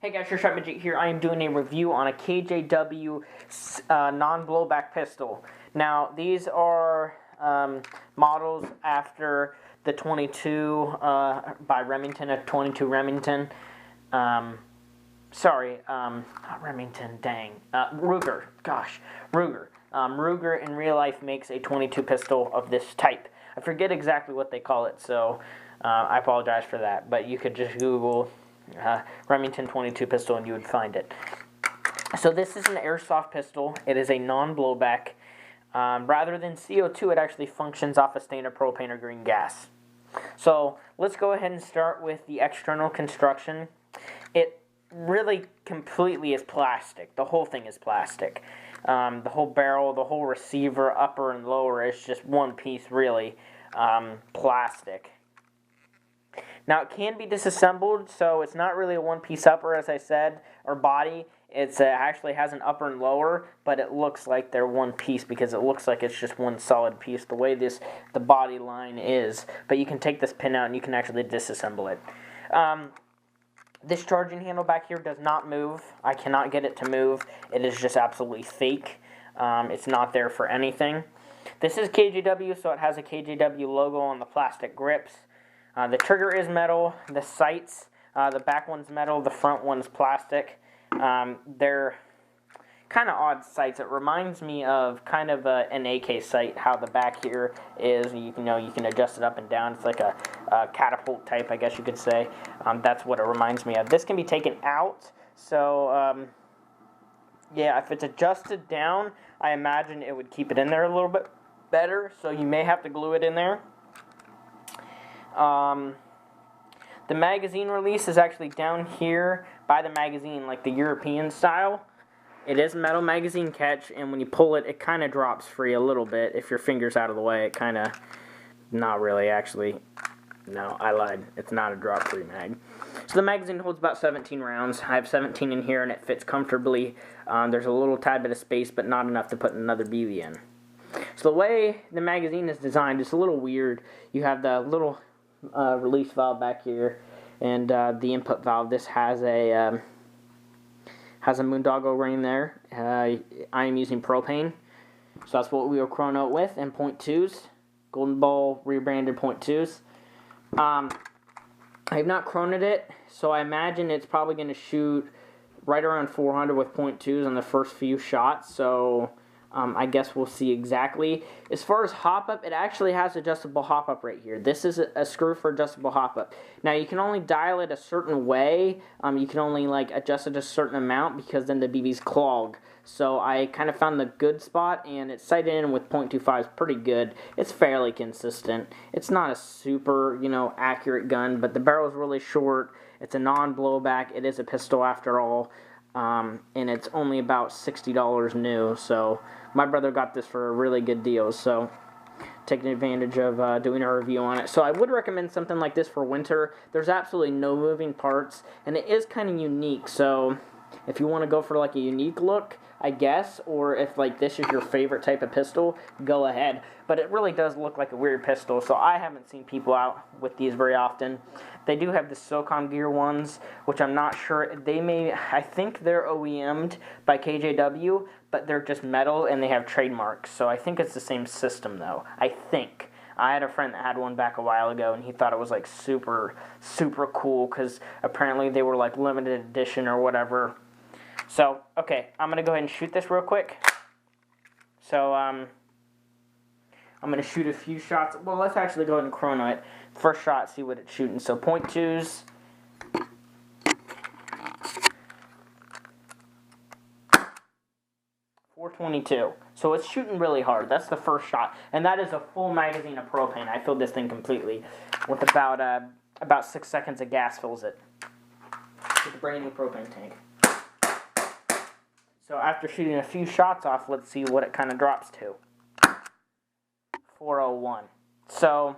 Hey guys, Shot Magic here. I am doing a review on a KJW non-blowback pistol. Now, these are models after the 22 by Remington, a 22 Remington. Not Remington, dang. Ruger, gosh, Ruger. Ruger in real life makes a 22 pistol of this type. I forget exactly what they call it, so I apologize for that. But you could just Google Remington 22 pistol and you would find it. So this is an airsoft pistol. It is a non-blowback. Rather than CO2, it actually functions off a standard propane or green gas. So let's go ahead and start with the external construction. It really completely is plastic. The whole thing is plastic. The whole barrel, the whole receiver, upper and lower, is just one piece, really, plastic. Now, it can be disassembled, so it's not really a one-piece upper, as I said, or body. It actually has an upper and lower, but it looks like they're one piece because it looks like it's just one solid piece, the way the body line is. But you can take this pin out and you can actually disassemble it. This charging handle back here does not move. I cannot get it to move. It is just absolutely fake. It's not there for anything. This is KJW, so it has a KJW logo on the plastic grips. The trigger is metal. The sights, the back one's metal. The front one's plastic. They're kind of odd sights. It reminds me of kind of an AK sight, how the back here is. You can adjust it up and down. It's like a catapult type, I guess you could say. That's what it reminds me of. This can be taken out. So, yeah, if it's adjusted down, I imagine it would keep it in there a little bit better. So you may have to glue it in there. The magazine release is actually down here by the magazine, like the European style. It is a metal magazine catch, and when you pull it, it kind of drops free a little bit. If your finger's out of the way, it kind of, not really, actually. No, I lied. It's not a drop-free mag. So the magazine holds about 17 rounds. I have 17 in here, and it fits comfortably. There's a little tad bit of space, but not enough to put another BB in. So the way the magazine is designed is a little weird. You have the little release valve back here, and the input valve. This has a Moondoggle ring there. I am using propane, so that's what we will chrono it with, and .2s, Golden Ball rebranded .2s. I have not chronoed it, so I imagine it's probably going to shoot right around 400 with .2s on the first few shots, so I guess we'll see exactly. As far as hop-up, it actually has adjustable hop-up right here. This is a screw for adjustable hop-up. Now, you can only dial it a certain way. You can only adjust it a certain amount because then the BBs clog. So I kind of found the good spot, and it's sighted in with .25 is pretty good. It's fairly consistent. It's not a super, accurate gun, but the barrel is really short. It's a non-blowback. It is a pistol after all. And it's only about $60 new, so my brother got this for a really good deal, so taking advantage of doing a review on it. So I would recommend something like this for winter. There's absolutely no moving parts, and it is kind of unique, so if you want to go for a unique look, I guess, or if this is your favorite type of pistol, go ahead. But it really does look like a weird pistol, so I haven't seen people out with these very often. They do have the SOCOM gear ones, which I'm not sure. I think they're OEM'd by KJW, but they're just metal and they have trademarks. So I think it's the same system, though. I think. I had a friend that had one back a while ago, and he thought it was super, super cool because apparently they were limited edition or whatever. So, okay, I'm going to go ahead and shoot this real quick. So, I'm going to shoot a few shots. Well, let's actually go ahead and chrono it. First shot, see what it's shooting. So, .2s. .422. So, it's shooting really hard. That's the first shot. And that is a full magazine of propane. I filled this thing completely with about 6 seconds of gas fills it. With a brand new propane tank. So after shooting a few shots off, let's see what it kind of drops to. 401. So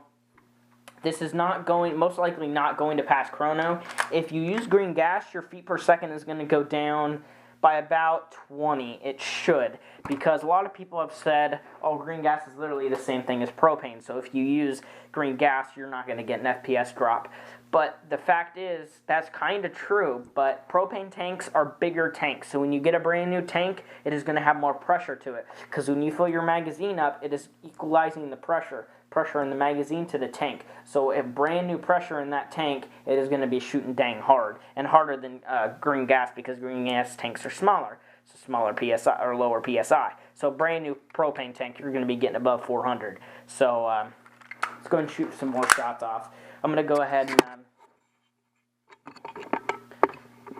this is most likely not going to pass chrono. If you use green gas, your feet per second is going to go down by about 20. It should, because a lot of people have said, oh, green gas is literally the same thing as propane, so if you use green gas, you're not going to get an FPS drop. But the fact is, that's kind of true, but propane tanks are bigger tanks, so when you get a brand new tank, it is going to have more pressure to it, because when you fill your magazine up, it is equalizing the pressure in the magazine to the tank. So if brand new pressure in that tank, it is going to be shooting dang hard, and harder than green gas, because green gas tanks are smaller, so smaller PSI or lower PSI. So brand new propane tank, you're going to be getting above 400. So let's go ahead and shoot some more shots off. I'm going to go ahead and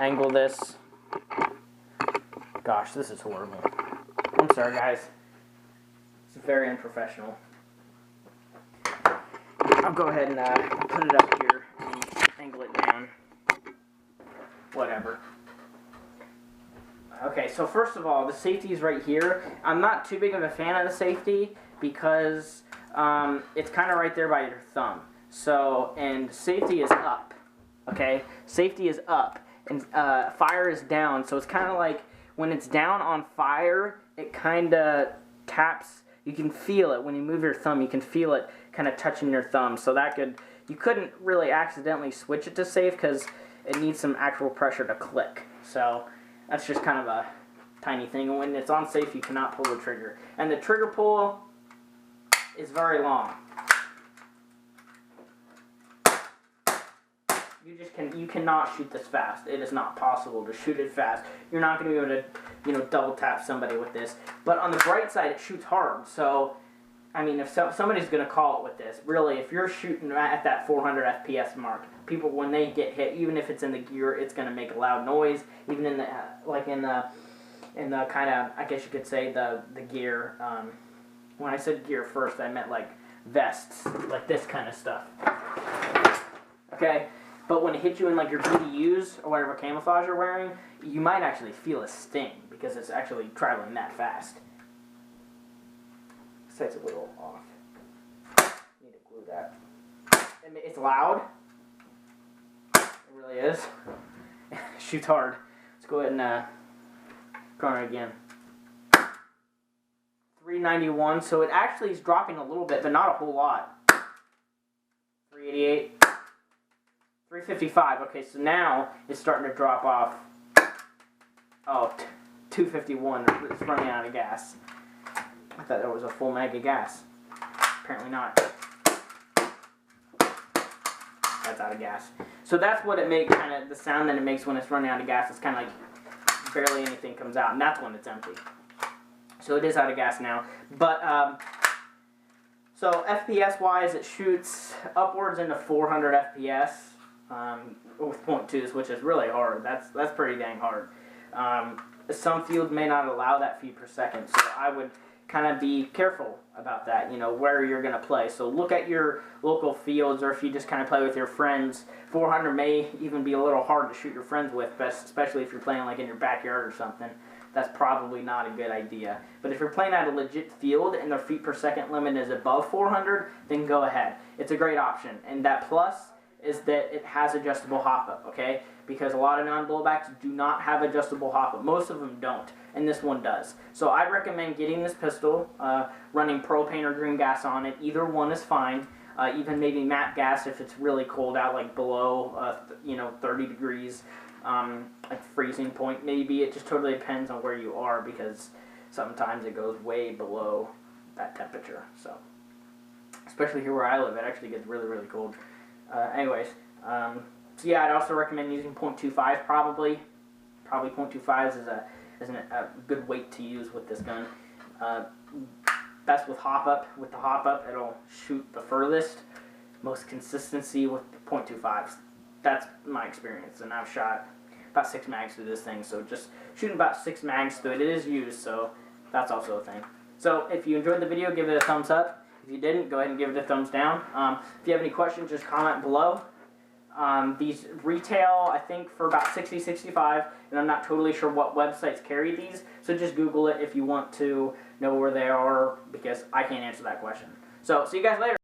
angle this. Gosh, this is horrible. I'm sorry, guys. It's very unprofessional. I'll go ahead and put it up here and angle it down. Whatever. Okay, so first of all, the safety is right here. I'm not too big of a fan of the safety because it's kind of right there by your thumb. So, and safety is up. Okay, safety is up, and fire is down. So it's kind of like when it's down on fire, it kind of taps. You can feel it when you move your thumb. You can feel it kind of touching your thumb. So that you couldn't really accidentally switch it to safe because it needs some actual pressure to click. So that's just kind of a tiny thing. And when it's on safe, you cannot pull the trigger. And the trigger pull is very long. You cannot shoot this fast. It is not possible to shoot it fast. You're not going to be able to, double tap somebody with this. But on the bright side, it shoots hard. So, I mean, if somebody's going to call it with this, really, if you're shooting at that 400 FPS mark, people, when they get hit, even if it's in the gear, it's going to make a loud noise. Even in the kind of, I guess you could say the gear. When I said gear first, I meant like vests, like this kind of stuff. Okay. But when it hits you in like your BDUs or whatever camouflage you're wearing, you might actually feel a sting because it's actually traveling that fast. This sight's a little off. Need to glue that. It's loud. It really is. Shoots hard. Let's go ahead and chrono again. 391. So it actually is dropping a little bit, but not a whole lot. 388. 355. Okay, so now it's starting to drop off. Oh, 251. It's running out of gas. I thought that was a full mag of gas. Apparently not. That's out of gas. So that's what it makes, kind of the sound that it makes when it's running out of gas. It's kind of like barely anything comes out, and that's when it's empty. So it is out of gas now. But so FPS-wise, it shoots upwards into 400 FPS. With .2s, which is really hard. That's pretty dang hard. Some fields may not allow that feet per second, so I would kind of be careful about that, where you're going to play. So look at your local fields, or if you just kind of play with your friends. 400 may even be a little hard to shoot your friends with, especially if you're playing like in your backyard or something. That's probably not a good idea. But if you're playing at a legit field and the feet per second limit is above 400, then go ahead. It's a great option. And that plus is that it has adjustable hop-up, okay? Because a lot of non-blowbacks do not have adjustable hop-up. Most of them don't, and this one does. So I recommend getting this pistol, running propane or green gas on it. Either one is fine. Even maybe matte gas if it's really cold out, like below, 30 degrees, like freezing point maybe. It just totally depends on where you are, because sometimes it goes way below that temperature. So, especially here where I live, it actually gets really, really cold. Anyways, so yeah, I'd also recommend using .25 probably. Probably .25 is a good weight to use with this gun. Best with hop-up. With the hop-up, it'll shoot the furthest. Most consistency with .25s. That's my experience, and I've shot about 6 mags through this thing, so just shooting about 6 mags through it. It is used, so that's also a thing. So if you enjoyed the video, give it a thumbs up. If you didn't, go ahead and give it a thumbs down. If you have any questions, just comment below. These retail, I think, for about $60, $65, and I'm not totally sure what websites carry these, so just Google it if you want to know where they are, because I can't answer that question. So, see you guys later.